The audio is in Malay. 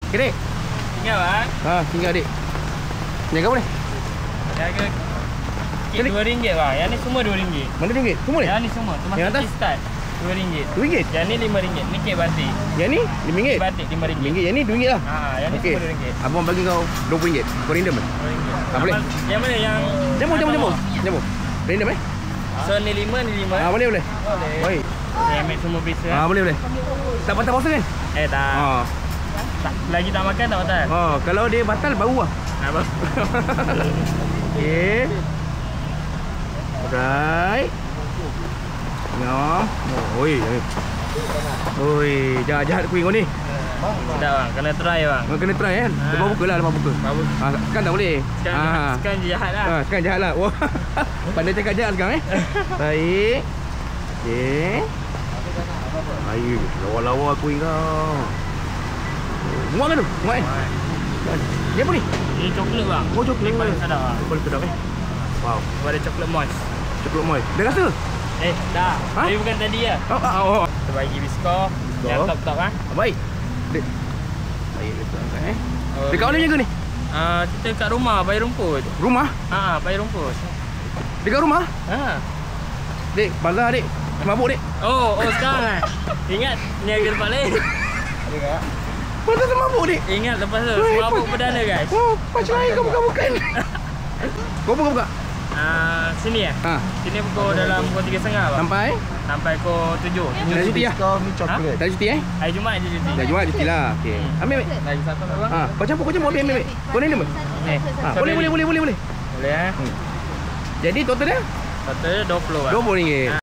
Okay, Dik. Tinggal bang. Tinggal, Dik. Ni apa ni? Harga kit RM2 bang. Yang ni semua RM2. Mana RM2? Semua ni? Yang ni semua. Termasuk Yang atas? kit start RM2. RM2? Yang ni RM5. Ni kit batik. Yang ni RM5? Kit batik RM5. RM5. Yang ni RM2 lah. Yang ni Okey. semua RM2. Abang bagi kau RM20. Kau random kan? Boleh? Yang mana yang Jamu. Random So ni 5, ni 5. Boleh. Boleh. Baik. Ni ambil semua bisa. Boleh. Tak batal puasa kan? Tak. Lagi tak makan tak batal. Kalau dia batal baru lah. Apa? Okey. Alright. Tengok. Oi, jahat kuih kau ni. Sedap bang, kena try bang. Kena try kan? Lepas buka lah, lepas buka. Sekarang tak boleh. Sekarang jahat lah. Sekarang jahat lah. Wah. Pandai cakap jahat sekarang Baik. Okey. Baik. Lawa-lawa kuih kau. Muat kan tu? Muat kan? Dia apa ni? Ini coklat bang. Coklat. Ini paling sedap bang. Paling sedap Wow. Ada coklat moist. Coklat moist. Dia rasa? Dah. Tapi bukan tadi lah. Kita bagi biskor. Yang top-top lah. Baik. Baik, letak dekat mana jaga ni? Kita kat rumah, Bayi Rumput. Rumah? Bayi Rumput. Dekat rumah? Dik, bazar dik. Mabuk dik. Oh sekarang ingat niaga tempat lain. Bazar mabuk dik. Ingat lepas tu mabuk perdana guys. Macam lain kau bukan. Kau buka. Sini Sini pukul dalam pukul 3.30 bang. Sampai pukul 7. Dah cuti lah? Dah cuti Hari Jumaat je cuti. Dah Jumaat cuti lah. Okey. Ambil. Lagi satu bang. Kau campur ambil. Kau ni nama? Boleh. Boleh Jadi total dia? Total dia RM20 bang. RM20.